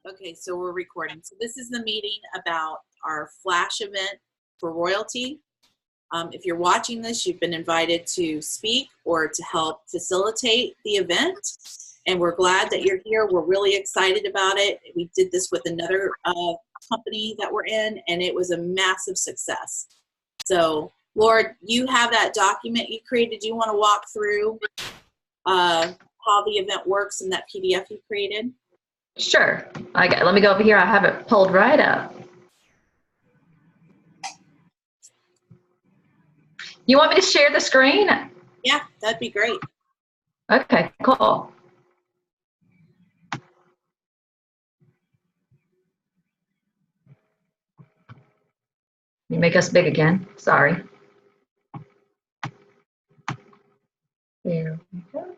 Okay, so we're recording. So this is the meeting about our flash event for royalty. If you're watching this, you've been invited to speak or to help facilitate the event. And we're glad that you're here. We're really excited about it. We did this with another company that we're in, and it was a massive success. So, Lord, you have that document you created. Do you want to walk through how the event works in that PDF you created? Sure. Let me go over here. I have it pulled right up. You want me to share the screen? Yeah, that'd be great. Okay, cool. You make us big again. Sorry. There we go.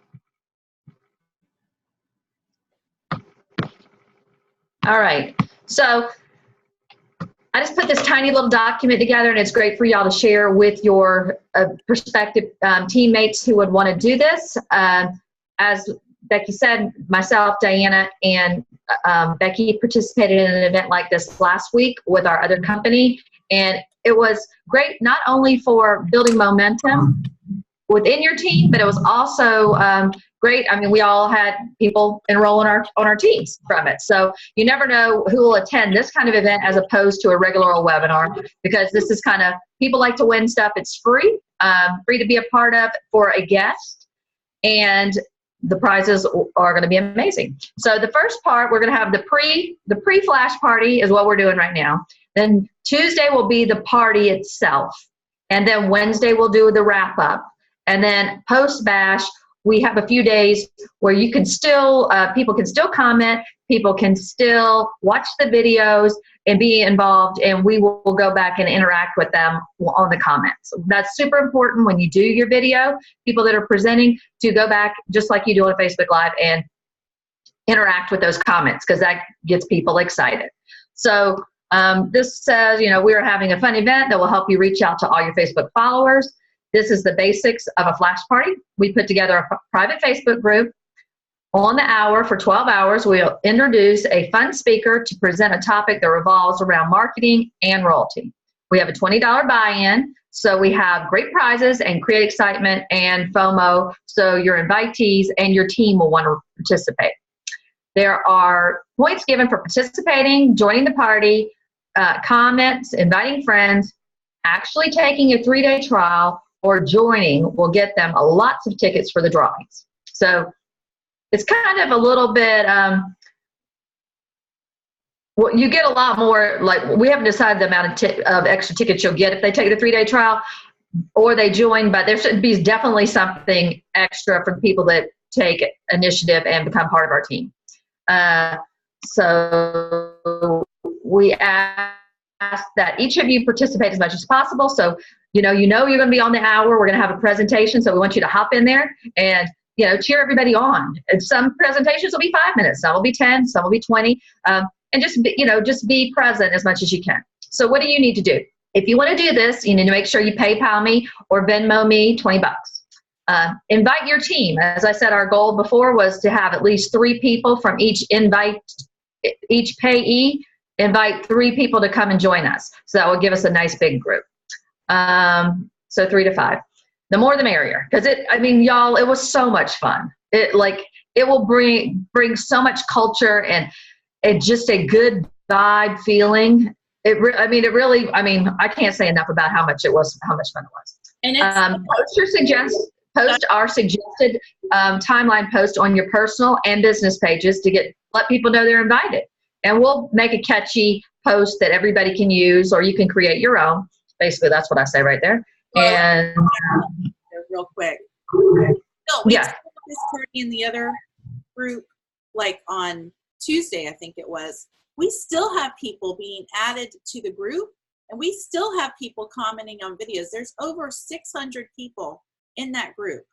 All right. So I just put this tiny little document together, and it's great for y'all to share with your prospective teammates who would want to do this. As Becky said, myself, Diana, and Becky participated in an event like this last week with our other company, and it was great not only for building momentum within your team, but it was also great. I mean, we all had people enroll in our teams from it. So you never know who will attend this kind of event as opposed to a regular old webinar, because this is kind of, people like to win stuff. It's free, free to be a part of for a guest, and the prizes are going to be amazing. So the first part, we're going to have the pre-flash party is what we're doing right now. Then Tuesday will be the party itself. And then Wednesday we'll do the wrap up. And then post-bash, we have a few days where you can still, people can still comment, people can still watch the videos and be involved, and we will go back and interact with them on the comments. That's super important when you do your video, people that are presenting, to go back just like you do on Facebook Live and interact with those comments, because that gets people excited. So this says, you know, we are having a fun event that will help you reach out to all your Facebook followers. This is the basics of a flash party. We put together a private Facebook group. On the hour for 12 hours, we'll introduce a fun speaker to present a topic that revolves around marketing and royalty. We have a $20 buy-in, so we have great prizes and create excitement and FOMO, so your invitees and your team will want to participate. There are points given for participating, joining the party, comments, inviting friends, actually taking a 3-day trial, or joining will get them lots of tickets for the drawings. So it's kind of a little bit, well, you get a lot more, like, we haven't decided the amount of extra tickets you'll get if they take the 3-day trial or they join, but there should be definitely something extra for people that take initiative and become part of our team. So we ask that each of you participate as much as possible. So, you know you're going to be on the hour. We're going to have a presentation, so we want you to hop in there and, you know, cheer everybody on. And some presentations will be 5 minutes, some will be 10, some will be 20, and just be, just be present as much as you can. So what do you need to do? If you want to do this, you need to make sure you PayPal me or Venmo me $20. Invite your team. As I said, our goal before was to have at least 3 people from each payee. Invite 3 people to come and join us. So that will give us a nice big group. So 3 to 5. The more the merrier. Because y'all, it was so much fun. It will bring so much culture and just a good vibe feeling. I can't say enough about how much fun it was. And post our suggested timeline post on your personal and business pages to let people know they're invited. And we'll make a catchy post that everybody can use, or you can create your own. Basically, that's what I say right there. And real quick. No, we yeah. This party in the other group, like on Tuesday, I think it was. We still have people being added to the group, and we still have people commenting on videos. There's over 600 people in that group.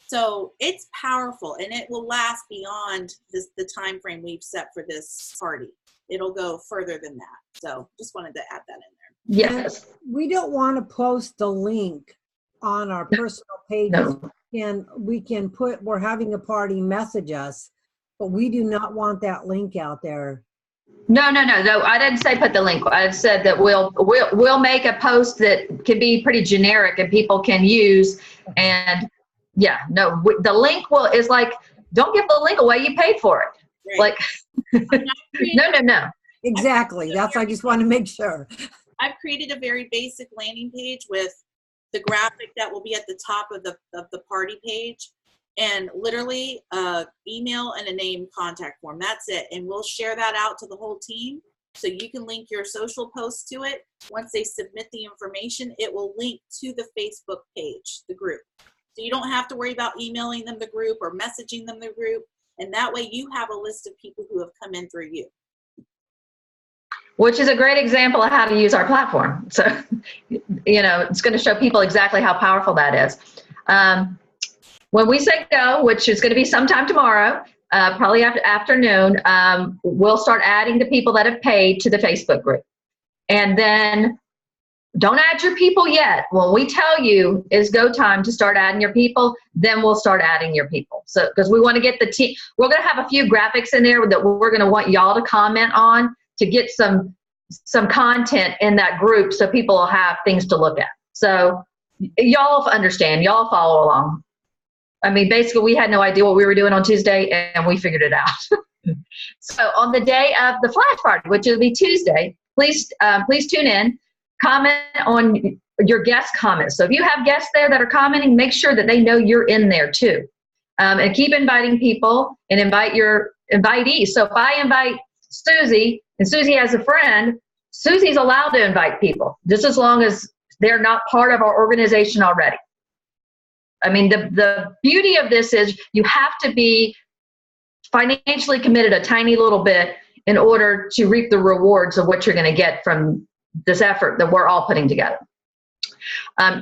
So it's powerful, and it will last beyond the time frame we've set for this party. It'll go further than that. So just wanted to add that in there. Yes. And we don't want to post the link on our personal pages. No. And we can put, we're having a party, message us, but we do not want that link out there No, I didn't say put the link. I said that we'll make a post that can be pretty generic and people can use. And yeah, no, the link is like, don't give the link away. You paid for it. Right. Like, no. Exactly. That's, I just want to make sure. I've created a very basic landing page with the graphic that will be at the top of the party page, and literally email and a name contact form. That's it. And we'll share that out to the whole team. So you can link your social posts to it. Once they submit the information, it will link to the Facebook page, the group. So you don't have to worry about emailing them the group or messaging them the group. And that way you have a list of people who have come in through you. Which is a great example of how to use our platform. So, it's going to show people exactly how powerful that is. When we say go, which is going to be sometime tomorrow, probably afternoon, we'll start adding the people that have paid to the Facebook group. And then don't add your people yet. When we tell you it's go time to start adding your people, then we'll start adding your people. So, because we want to get the team, we're going to have a few graphics in there that we're going to want y'all to comment on to get some content in that group so people will have things to look at. So y'all understand, y'all follow along. I mean, basically we had no idea what we were doing on Tuesday and we figured it out. So on the day of the flash party, which will be Tuesday, please tune in, comment on your guest comments. So if you have guests there that are commenting, make sure that they know you're in there too. And keep inviting people and invite your invitees. So if I invite Susie and Susie has a friend, Susie's allowed to invite people just as long as they're not part of our organization already. I mean, the beauty of this is you have to be financially committed a tiny little bit in order to reap the rewards of what you're going to get from this effort that we're all putting together.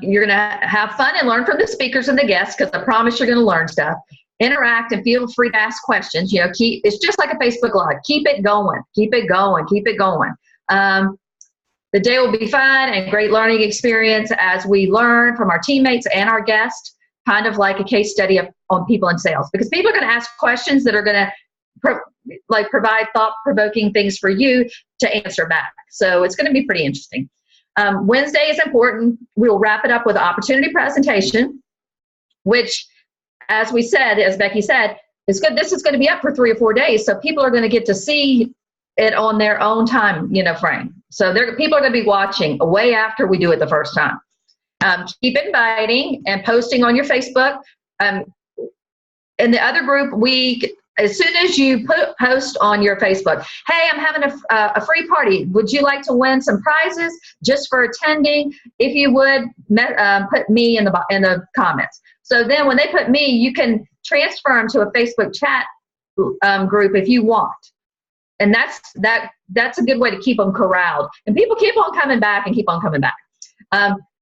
You're going to have fun and learn from the speakers and the guests, because I promise you're going to learn stuff. Interact and feel free to ask questions. It's just like a Facebook Live. Keep it going. Keep it going. Keep it going. The day will be fun and great learning experience as we learn from our teammates and our guests, kind of like a case study on people in sales, because people are going to ask questions that are going to provide thought-provoking things for you to answer back. So it's going to be pretty interesting. Wednesday is important. We'll wrap it up with an opportunity presentation, which, as we said, as Becky said, it's good. This is going to be up for 3 or 4 days, so people are going to get to see it on their own time, frame. So people are going to be watching way after we do it the first time. Keep inviting and posting on your Facebook. In the other group, as soon as you post on your Facebook, hey, I'm having a free party. Would you like to win some prizes just for attending? If you would, put me in the comments. So then when they put me, you can transfer them to a Facebook chat group if you want. And that's a good way to keep them corralled. And people keep on coming back and keep on coming back.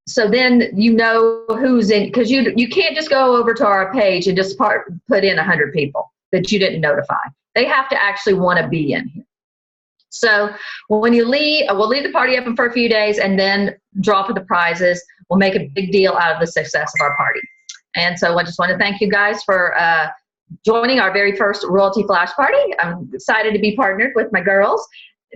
So then who's in, because you can't just go over to our page and just put in 100 people that you didn't notify. They have to actually want to be in here. So when you leave, we'll leave the party open for a few days and then draw for the prizes. We'll make a big deal out of the success of our party. And so I just want to thank you guys for joining our very first Royalty Flash Party. I'm excited to be partnered with my girls,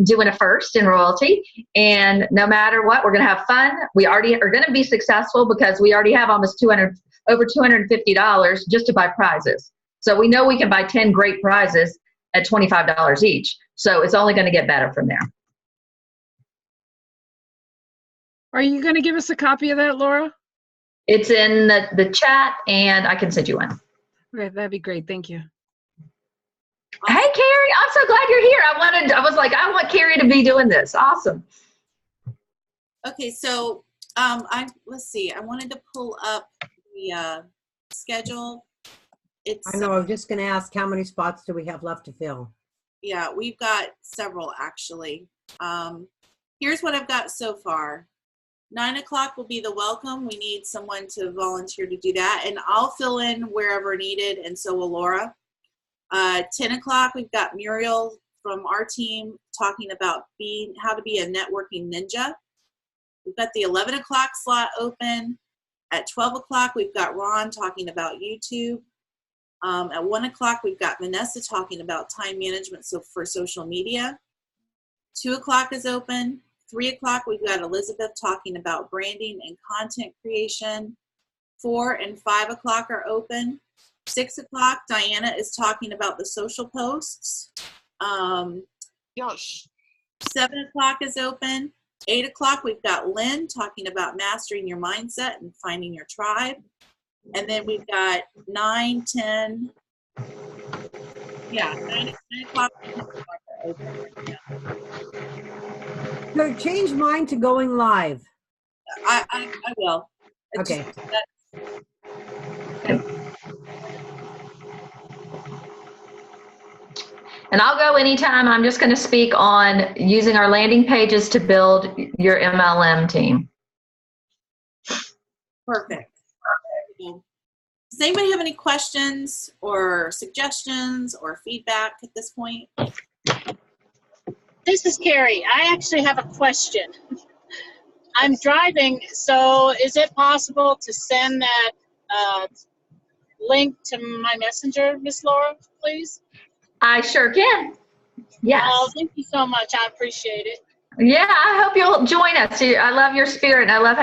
doing a first in Royalty. And no matter what, we're going to have fun. We already are going to be successful because we already have almost over $250 just to buy prizes. So we know we can buy 10 great prizes at $25 each. So it's only going to get better from there. Are you going to give us a copy of that, Laura? It's in the chat, and I can send you one. Okay, that'd be great. Thank you. Hey, Carrie, I'm so glad you're here. I want Carrie to be doing this. Awesome. Okay, so let's see. I wanted to pull up the schedule. I know, I was just going to ask, how many spots do we have left to fill? Yeah, we've got several actually. Here's what I've got so far. 9 o'clock will be the welcome. We need someone to volunteer to do that, and I'll fill in wherever needed, and so will Laura. 10 o'clock, we've got Muriel from our team talking about how to be a networking ninja. We've got the 11 o'clock slot open. At 12 o'clock, we've got Ron talking about YouTube. At 1 o'clock, we've got Vanessa talking about time management for social media. 2 o'clock is open. 3 o'clock, we've got Elizabeth talking about branding and content creation. 4 and 5 o'clock are open. 6 o'clock, Diana is talking about the social posts. Yes. 7 o'clock is open. 8 o'clock, we've got Lynn talking about mastering your mindset and finding your tribe. And then we've got 9, 10, 9 o'clock. 10 o'clock are open. So change mine to going live. I will. It's Okay. just that- And I'll go anytime. I'm just going to speak on using our landing pages to build your MLM team. Perfect. Does anybody have any questions or suggestions or feedback at this point? This is Carrie. I actually have a question. I'm driving, so is it possible to send that link to my messenger, Miss Laura, please? I sure can. Yes. Oh, thank you so much. I appreciate it. Yeah, I hope you'll join us. I love your spirit, and I love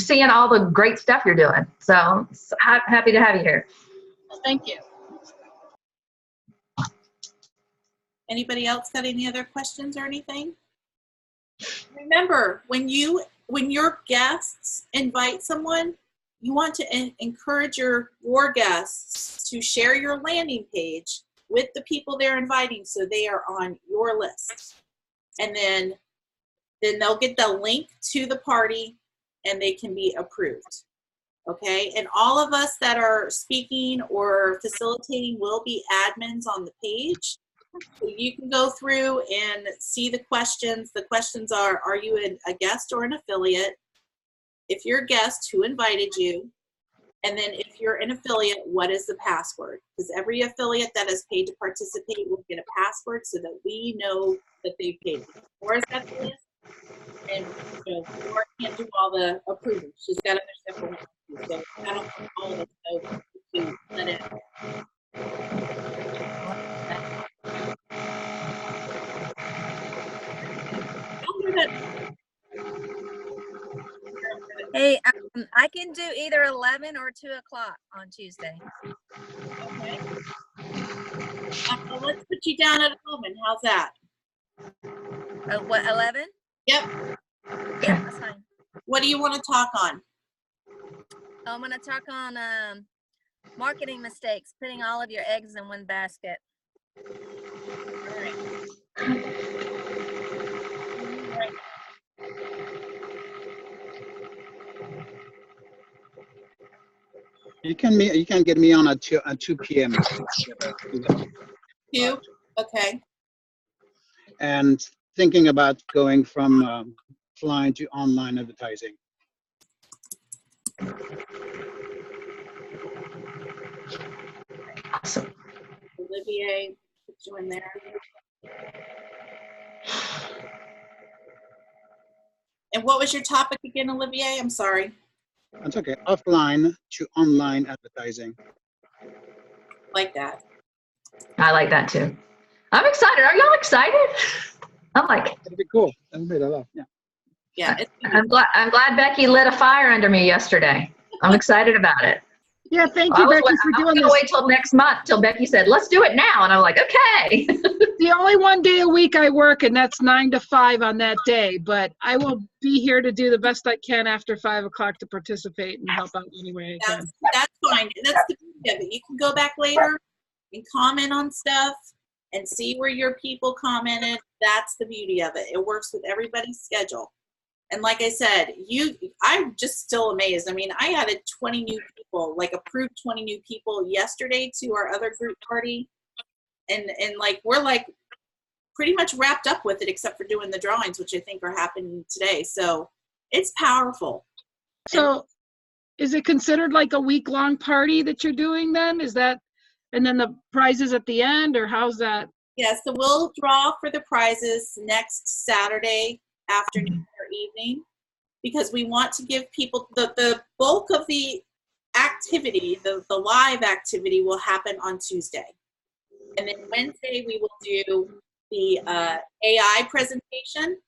seeing all the great stuff you're doing. So happy to have you here. Well, thank you. Anybody else got any other questions or anything? Remember, when your guests invite someone, you want to encourage your guests to share your landing page with the people they're inviting so they are on your list. And then they'll get the link to the party and they can be approved. Okay, and all of us that are speaking or facilitating will be admins on the page. So you can go through and see the questions. The questions are you a guest or an affiliate? If you're a guest, who invited you? And then if you're an affiliate, what is the password? Because every affiliate that has paid to participate will get a password so that we know that they've paid. Laura's got the list, and Laura can't do all the approvals. She's got other stuff going on. So I don't want all of us to let it. Hey, I can do either 11 or 2 o'clock on Tuesday. Okay. Let's put you down at 11. How's that? What, 11? Yep. Yeah, that's fine. What do you want to talk on? I'm going to talk on marketing mistakes, putting all of your eggs in one basket. All right. You can get me on at 2 p.m. 2? Okay. And thinking about going from offline to online advertising. Awesome. Olivier, put you in there. And what was your topic again, Olivier? I'm sorry. That's okay. Offline to online advertising. Like that. I like that too. I'm excited. Are y'all excited? I'm like, That'd be cool. That'd be a lot. Yeah. Yeah. I'm glad Becky lit a fire under me yesterday. I'm excited about it. Yeah, thank you, Becky, for I was doing gonna this. wait till next month till Becky said, let's do it now. And I'm like, okay. The only one day a week I work, and that's 9 to 5 on that day. But I will be here to do the best I can after 5 o'clock to participate and help out any way I can. That's fine. That's the beauty of it. You can go back later and comment on stuff and see where your people commented. That's the beauty of it. It works with everybody's schedule. And like I said, I'm just still amazed. I mean, I added 20 new people, like approved 20 new people yesterday to our other group party. And like, we're like pretty much wrapped up with it, except for doing the drawings, which I think are happening today. So it's powerful. So is it considered like a week-long party that you're doing then? Is that, and then the prizes at the end, or how's that? Yeah, so we'll draw for the prizes next Saturday afternoon or evening, because we want to give people the bulk of the activity, the live activity will happen on Tuesday. And then Wednesday we will do the AI presentation,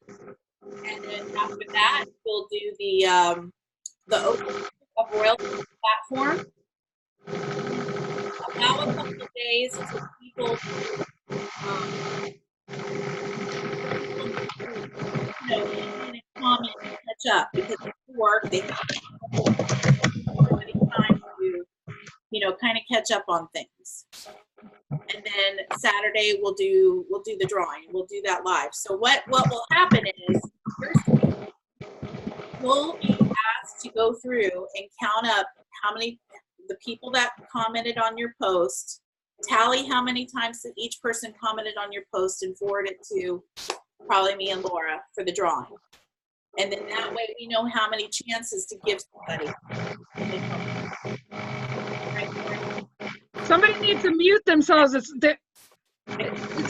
and then after that, we'll do the Open of Royalty platform. Allow a couple of days for people to comment and catch up, because it's work. They have time to kind of catch up on things. And then Saturday we'll do the drawing. We'll do that live. So what will happen is we'll be asked to go through and count up how many the people that commented on your post, tally how many times that each person commented on your post, and forward it to probably me and Laura for the drawing. And then that way we know how many chances to give somebody. Somebody needs to mute themselves. It's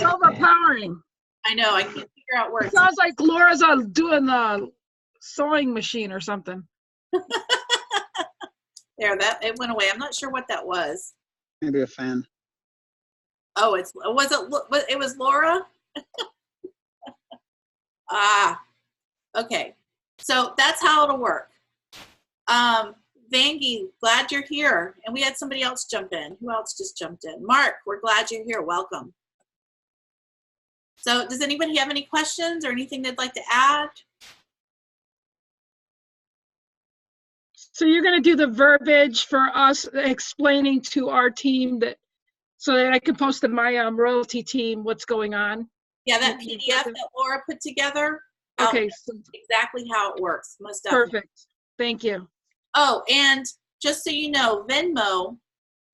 overpowering. I know, I can't figure out words. It sounds like Laura's doing the sewing machine or something. There, it went away. I'm not sure what that was. Maybe a fan. Oh, it was Laura? Okay. So that's how it'll work. Vangie, glad you're here. And we had somebody else jump in. Who else just jumped in? Mark, we're glad you're here. Welcome. So does anybody have any questions or anything they'd like to add? So you're going to do the verbiage for us, explaining to our team so that I can post to my royalty team what's going on. Yeah, that PDF that Laura put together. Okay. So exactly how it works. Most definitely. perfect. Thank you. Oh, and just so you know, Venmo,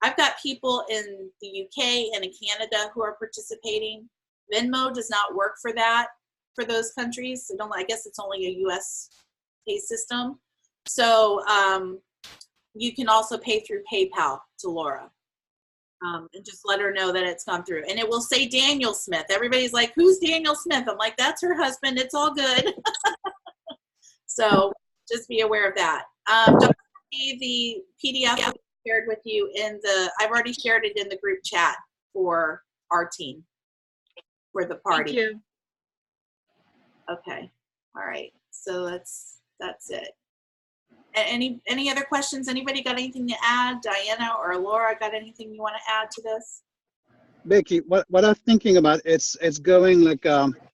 I've got people in the UK and in Canada who are participating. Venmo does not work for those countries. I guess it's only a US pay system. So you can also pay through PayPal to Laura, and just let her know that it's gone through. And it will say Daniel Smith. Everybody's like, who's Daniel Smith? I'm like, that's her husband. It's all good. So just be aware of that. Don't see the PDF I shared with you I've already shared it in the group chat for our team for the party. Thank you. Okay. All right. So that's it. Any other questions? Anybody got anything to add? Diana or Laura, got anything you want to add to this? Becky, what I'm thinking about, it's going like,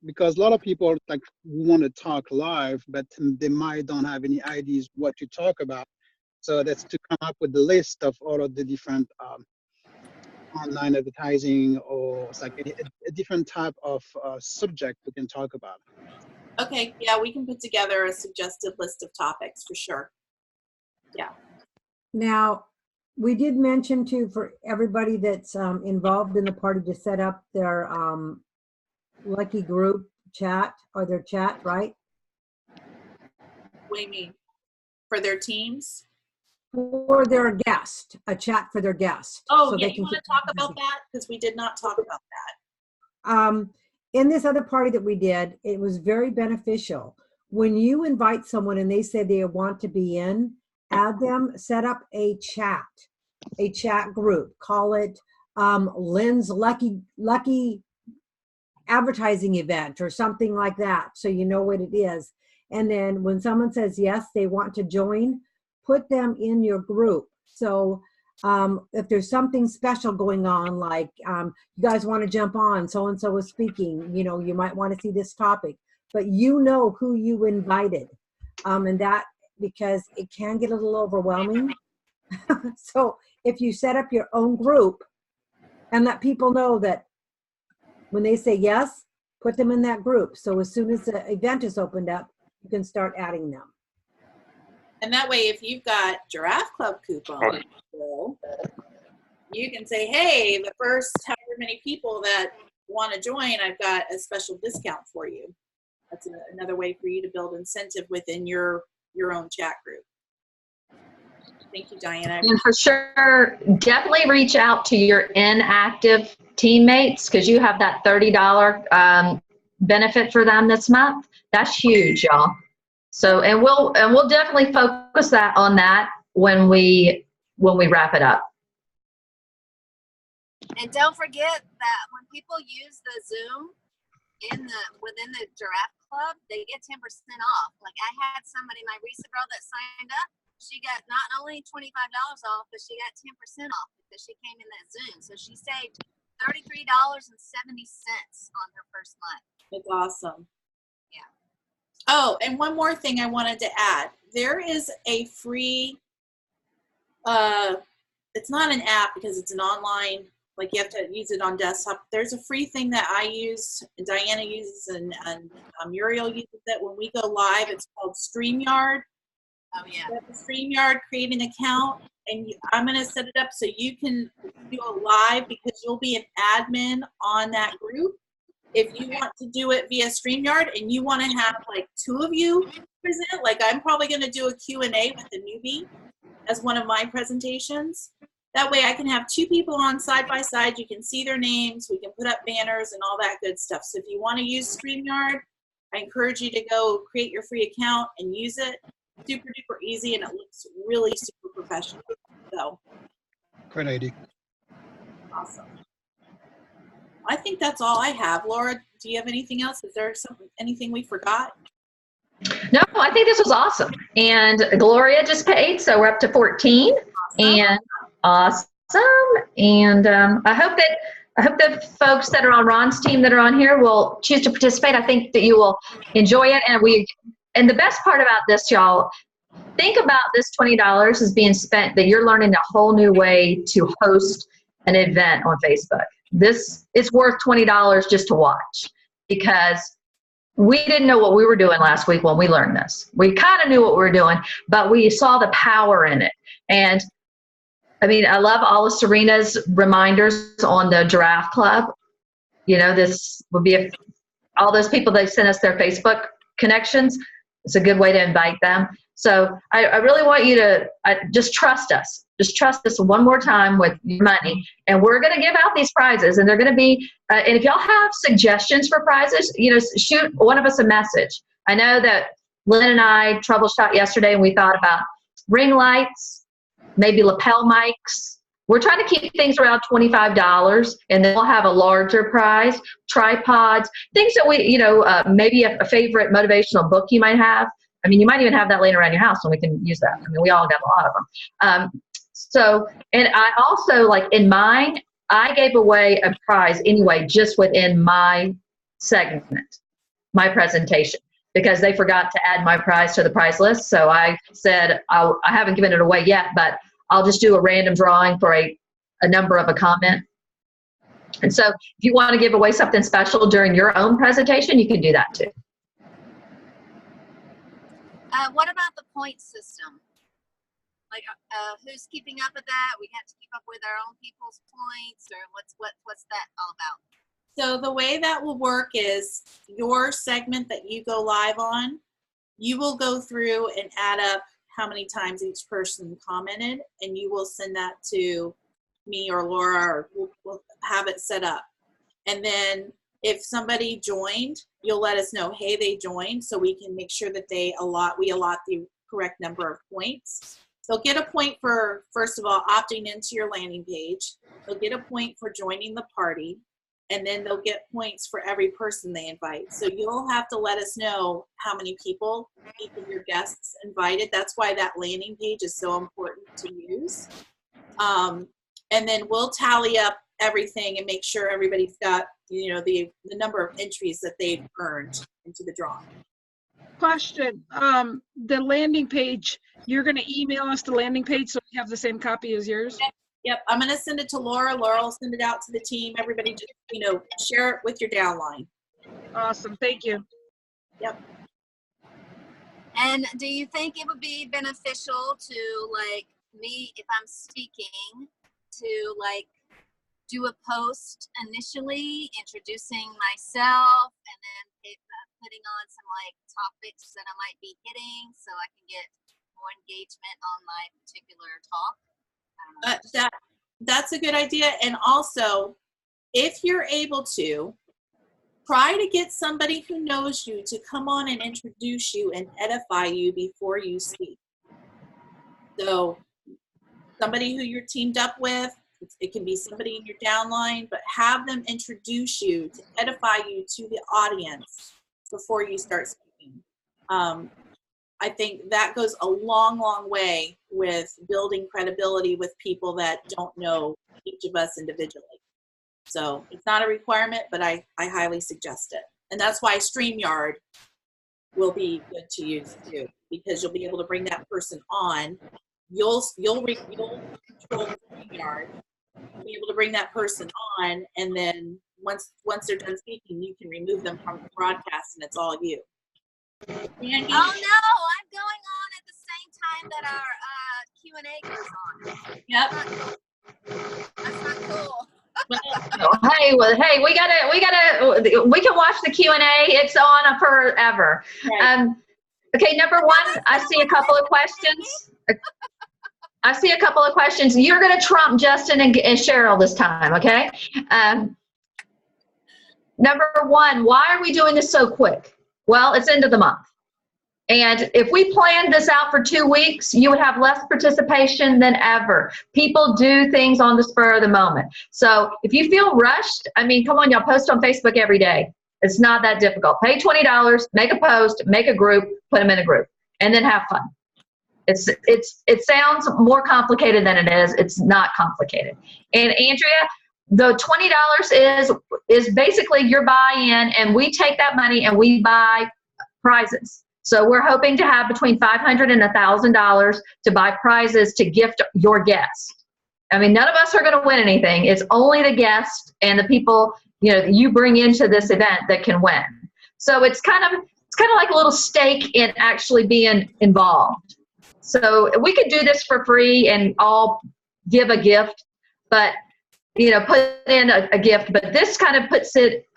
because a lot of people like want to talk live, but they might don't have any ideas what to talk about. So that's to come up with the list of all of the different online advertising, or it's like a different type of subject we can talk about. Okay, yeah, we can put together a suggested list of topics for sure. Yeah. Now, we did mention too, for everybody that's involved in the party, to set up their lucky group chat or their chat, right? What do you mean? For their teams? For their guest, a chat for their guest. Oh, so yeah, they you can want to keep talk busy. about that? Because we did not talk about that. In this other party that we did, it was very beneficial. When you invite someone and they say they want to be in, add them, set up a chat group. Call it Lynn's Lucky Advertising Event or something like that, so you know what it is. And then when someone says yes, they want to join, put them in your group. So if there's something special going on, like you guys want to jump on, so-and-so is speaking, you might want to see this topic, but you know who you invited. And that, because it can get a little overwhelming. So if you set up your own group and let people know that when they say yes, put them in that group. So as soon as the event is opened up, you can start adding them. And that way, if you've got Giraffe Club coupon, you can say, hey, the first however many people that want to join, I've got a special discount for you. That's another way for you to build incentive within your own chat group. Thank you, Diana. And for sure, definitely reach out to your inactive teammates, because you have that $30 benefit for them this month. That's huge, y'all. So, and we'll definitely focus on that when we wrap it up. And don't forget that when people use the Zoom, within the giraffe club, they get 10% off. Like I had somebody, my recent girl that signed up, she got not only $25 off, but she got 10% off because she came in that Zoom. So she saved $33.70 on her first month. It's awesome. Yeah. Oh, and one more thing I wanted to add. There is a free, it's not an app because it's an online, like you have to use it on desktop. There's a free thing that I use, and Diana uses, and Muriel uses it when we go live. It's called StreamYard. Oh yeah. StreamYard, create an account, and I'm going to set it up so you can do a live because you'll be an admin on that group. If you want to do it via StreamYard and you want to have like 2 of you present, like I'm probably going to do a Q&A with a newbie as one of my presentations. That way I can have 2 people on side by side. You can see their names. We can put up banners and all that good stuff. So if you want to use StreamYard, I encourage you to go create your free account and use it. Super duper easy, and it looks really super professional. So Great idea. awesome. I think that's all I have. Laura, do you have anything else? Is there anything we forgot? No, I think this was awesome. And Gloria just paid, so we're up to 14. And awesome. And I hope that folks that are on Ron's team that are on here will choose to participate. I think that you will enjoy it. And the best part about this, y'all, think about this $20 is being spent that you're learning a whole new way to host an event on Facebook. This is worth $20 just to watch, because we didn't know what we were doing last week when we learned this. We kind of knew what we were doing, but we saw the power in it. And I mean, I love all of Serena's reminders on the Giraffe Club. You know, this would be all those people that sent us their Facebook connections. It's a good way to invite them. So I really want you to just trust us. Just trust us one more time with your money. And we're going to give out these prizes. And they're going to be, and if y'all have suggestions for prizes, you know, shoot one of us a message. I know that Lynn and I troubleshot yesterday and we thought about ring lights, maybe lapel mics. We're trying to keep things around $25, and then we'll have a larger prize, tripods, things that we, you know, maybe a favorite motivational book you might have. I mean, you might even have that laying around your house and we can use that. I mean, we all got a lot of them. So, and I also, like in mine, I gave away a prize anyway, just within my segment, my presentation, because they forgot to add my prize to the prize list. So I said, I haven't given it away yet, but I'll just do a random drawing for a number of a comment. And so if you want to give away something special during your own presentation, you can do that too. What about the point system? Like, who's keeping up with that? We have to keep up with our own people's points, or what's that all about? So the way that will work is your segment that you go live on, you will go through and add up how many times each person commented, and you will send that to me or Laura, or we'll have it set up. And then if somebody joined, you'll let us know, hey, they joined, so we can make sure that we allot the correct number of points. They'll get a point for, first of all, opting into your landing page. They'll get a point for joining the party, and then they'll get points for every person they invite. So you'll have to let us know how many people each of your guests invited. That's why that landing page is so important to use. And then we'll tally up everything and make sure everybody's got, you know, the number of entries that they've earned into the drawing. Question, the landing page, you're going to email us the landing page so we have the same copy as yours? Yep, I'm going to send it to Laura. Laura will send it out to the team. Everybody just, you know, share it with your downline. Awesome, thank you. Yep. And do you think it would be beneficial to, like, me, if I'm speaking, to, like, do a post initially introducing myself and then putting on some, like, topics that I might be hitting so I can get more engagement on my particular talk? That's a good idea. And also, if you're able to, try to get somebody who knows you to come on and introduce you and edify you before you speak. So somebody who you're teamed up with, It can be somebody in your downline, but have them introduce you to edify you to the audience before you start speaking. I think that goes a long, long way with building credibility with people that don't know each of us individually. So it's not a requirement, but I highly suggest it. And that's why StreamYard will be good to use too, because you'll be able to bring that person on. You'll control StreamYard. You'll be able to bring that person on, and then once they're done speaking, you can remove them from the broadcast, and it's all you. Andy? Oh no, I'm going on at the same time that our Q&A goes on. Yep. That's not cool. Hey, we can watch the Q&A. It's on forever. Right. Okay, number one, I see a couple of questions. You're going to trump Justin and Cheryl this time, okay? Number one, why are we doing this so quick? Well, it's end of the month. And if we planned this out for 2 weeks, you would have less participation than ever. People do things on the spur of the moment. So if you feel rushed, I mean, come on, y'all post on Facebook every day. It's not that difficult. Pay $20, make a post, make a group, put them in a group, and then have fun. It sounds more complicated than it is. It's not complicated. And Andrea, the $20 is basically your buy-in, and we take that money and we buy prizes. So we're hoping to have between $500 and $1,000 to buy prizes to gift your guest. I mean, none of us are going to win anything. It's only the guest and the people you bring into this event that can win. So it's kind of like a little stake in actually being involved. So we could do this for free and all give a gift, but put in a gift. But this kind of puts it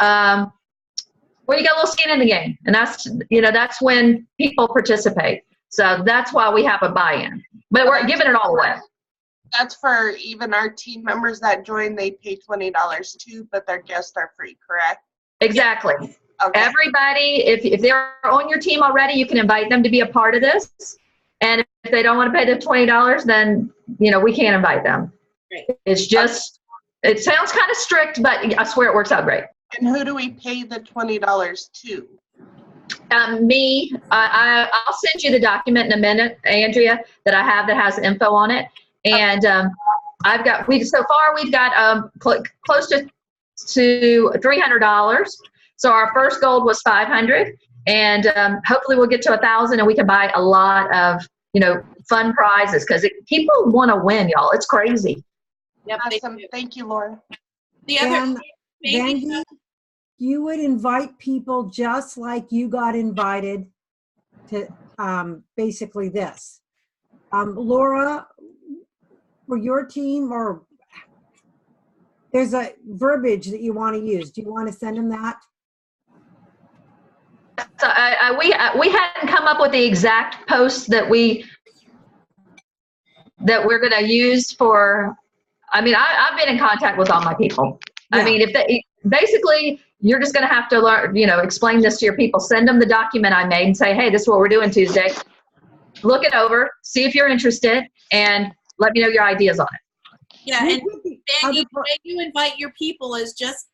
where you got a little skin in the game, and that's when people participate. So that's why we have a buy-in, but we're giving it all away. That's for even our team members that join. They pay $20 too, but their guests are free, correct? Exactly. Okay. Everybody, if they're on your team already, you can invite them to be a part of this. And if they don't want to pay the $20, then we can't invite them. Great. It's just, it sounds kind of strict, but I swear it works out great. And who do we pay the $20 to? Me. I'll send you the document in a minute, Andrea, that I have that has info on it. And so far we've got close to $300. So our first goal was $500, and hopefully we'll get to $1,000, and we can buy a lot of fun prizes, because people want to win, y'all. It's crazy. Yep. Awesome. Thank you, Laura. The other Vandy, you would invite people just like you got invited to basically this. Laura, for your team, or there's a verbiage that you want to use. Do you want to send them that? So we hadn't come up with the exact post that we're going to use for. I mean, I've been in contact with all my people. Yeah. I mean, basically, you're just going to have to learn, explain this to your people. Send them the document I made and say, hey, this is what we're doing Tuesday. Look it over, see if you're interested, and let me know your ideas on it. Yeah, and Vandy, the way you invite your people is just,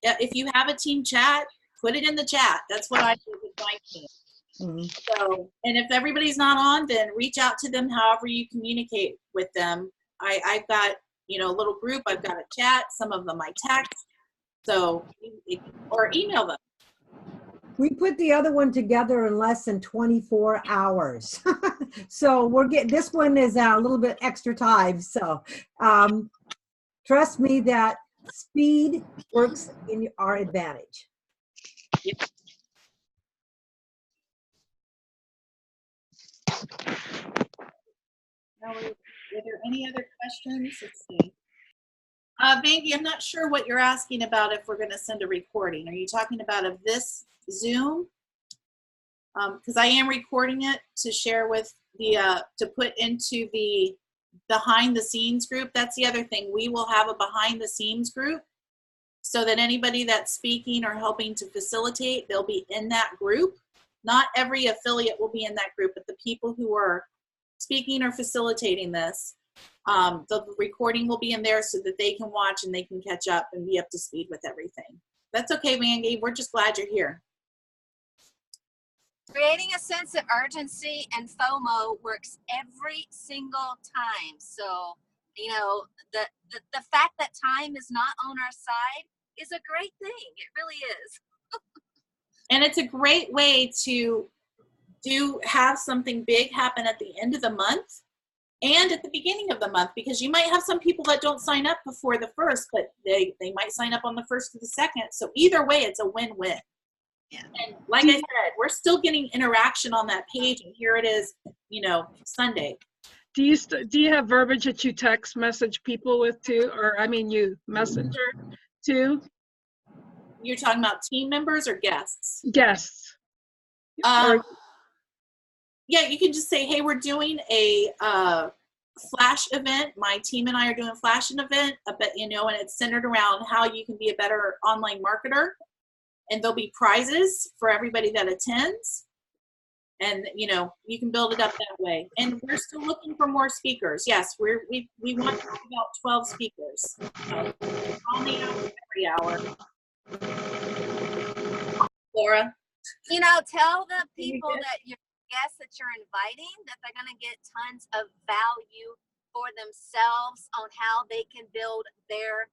if you have a team chat, put it in the chat. That's what I do with my team. Mm-hmm. So, and if everybody's not on, then reach out to them however you communicate with them. I've got, a little group. I've got a chat. Some of them I text. So, or email them. We put the other one together in less than 24 hours. So this one is a little bit extra time. So trust me that speed works in our advantage. Yep. Now, are there any other questions? Let's see. Vandy, I'm not sure what you're asking about if we're going to send a recording. Are you talking about of this Zoom? Because I am recording it to share with to put into the behind the scenes group. That's the other thing. We will have a behind the scenes group so that anybody that's speaking or helping to facilitate, they'll be in that group. Not every affiliate will be in that group, but the people who are speaking or facilitating this The recording will be in there so that they can watch and they can catch up and be up to speed with everything. That's okay, Mandy. We're just glad you're here. Creating a sense of urgency and FOMO works every single time. So, you know, the fact that time is not on our side is a great thing. It really is. And it's a great way to have something big happen at the end of the month and at the beginning of the month, because you might have some people that don't sign up before the 1st, but they might sign up on the 1st or the 2nd. So either way, it's a win-win. Yeah. And like I said, we're still getting interaction on that page, and here it is, you know, Sunday. Do you have verbiage that you text message people with too, or I mean you messenger too? You're talking about team members or guests? Guests. Yeah, you can just say, hey, we're doing a Flash event. My team and I are doing a Flash event, you know, and it's centered around how you can be a better online marketer. And there'll be prizes for everybody that attends. And, you know, you can build it up that way. And we're still looking for more speakers. Yes, we want to have about 12 speakers. On the hour, every hour. Laura? You know, tell the people that your guests that you're inviting that they're going to get tons of value for themselves on how they can build them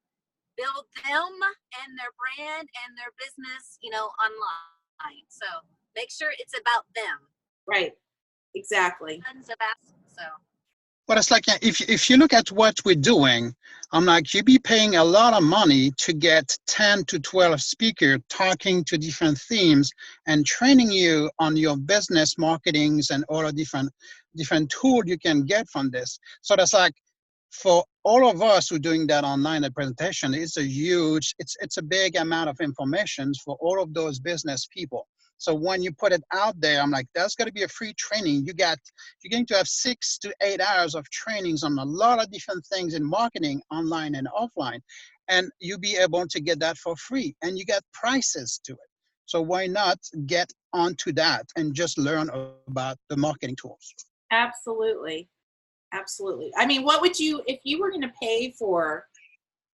and their brand and their business, you know, online. So make sure it's about them. Right. Exactly. Tons about, so. But it's like, if you look at what we're doing, I'm like, you'd be paying a lot of money to get 10 to 12 speakers talking to different themes and training you on your business marketings and all the different tools you can get from this. So that's like, for all of us who are doing that online, the presentation, it's a big amount of information for all of those business people. So when you put it out there, I'm like, that's going to be a free training. You're going to have 6 to 8 hours of trainings on a lot of different things in marketing, online and offline. And you'll be able to get that for free. And you get prices to it. So why not get onto that and just learn about the marketing tools? Absolutely. Absolutely. I mean, what would you, if you were going to pay for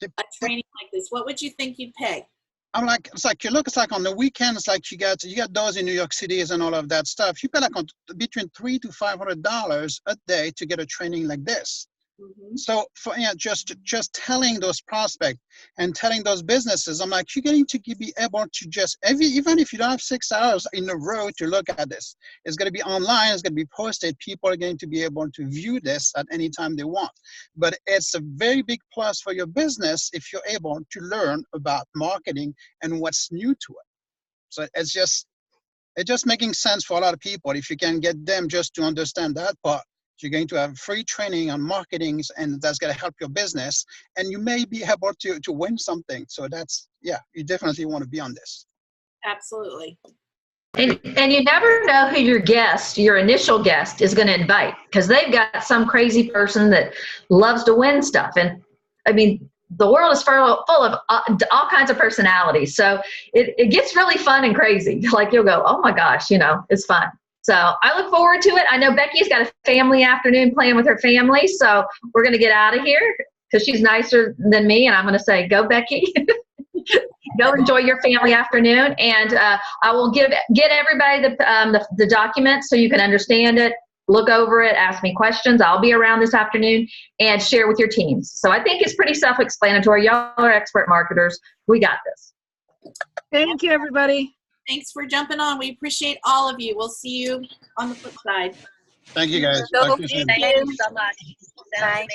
a training like this, what would you think you'd pay? I'm like, it's like on the weekend, it's like you got those in New York Cities and all of that stuff. You pay like between $300 to $500 a day to get a training like this. Mm-hmm. So for just telling those prospects and telling those businesses, I'm like, you're going to be able to just even if you don't have 6 hours in a row to look at this, it's going to be online, it's going to be posted. People are going to be able to view this at any time they want. But it's a very big plus for your business if you're able to learn about marketing and what's new to it. So it's just making sense for a lot of people if you can get them just to understand that part. You're going to have free training on marketing, and that's going to help your business. And you may be able to win something. So that's, yeah, you definitely want to be on this. Absolutely. And you never know who your initial guest is going to invite, because they've got some crazy person that loves to win stuff. And I mean, the world is full of all kinds of personalities. So it gets really fun and crazy. Like you'll go, oh my gosh, you know, it's fun. So I look forward to it. I know Becky's got a family afternoon playing with her family, so we're going to get out of here because she's nicer than me, and I'm going to say, go, Becky. Go enjoy your family afternoon, and I will get everybody the document so you can understand it, look over it, ask me questions. I'll be around this afternoon and share with your teams. So I think it's pretty self-explanatory. Y'all are expert marketers. We got this. Thank you, everybody. Thanks for jumping on. We appreciate all of you. We'll see you on the flip side. Thank you, guys. Thank you so much. Sounds amazing.